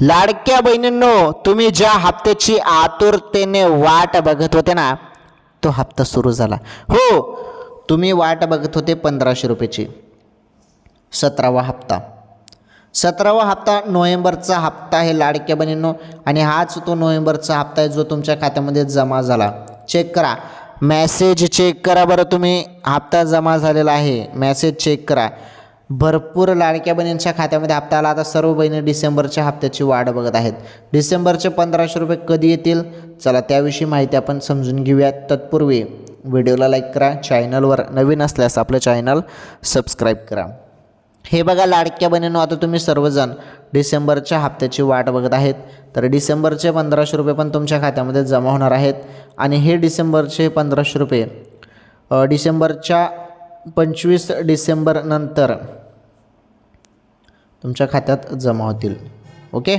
लाडक्या बहिणींनो, तुम्ही ज्या हप्त्याची आतुरतेने वाट बघत होते ना, तो हप्ता सुरू झाला. हो, तुम्ही वाट बघत होते 1500 रुपयाची. 17वा हप्ता. 17वा हप्ता नोव्हेंबरचा हप्ता आहे लाडक्या बहिणींनो. आणि हाच तो नोव्हेंबरचा हप्ता आहे जो तुमच्या खात्यामध्ये जमा झाला. चेक करा, मेसेज चेक करा बरं तुम्ही. हप्ता जमा झालेला आहे, मेसेज चेक करा. भरपूर लाडक्या बहिणींच्या खात्यामध्ये हप्ता आला. आता सर्व बहिणी डिसेंबरच्या हप्त्याची वाट बघत आहेत. डिसेंबरचे 1500 रुपये कधी येतील, चला त्याविषयी माहिती आपण समजून घेऊयात. तत्पूर्वी व्हिडिओला लाईक करा, चॅनलवर नवीन असल्यास आपलं चॅनल सबस्क्राईब करा. हे बघा लाडक्या बहिणींनो, आता तुम्ही सर्वजण डिसेंबरच्या हप्त्याची वाट बघत आहेत. तर डिसेंबरचे 1500 रुपये पण तुमच्या खात्यामध्ये जमा होणार आहेत. आणि हे डिसेंबरचे 1500 रुपये डिसेंबरच्या 25 डिसेंबर नंतर तुमच्या खात्यात जमा होतील. ओके.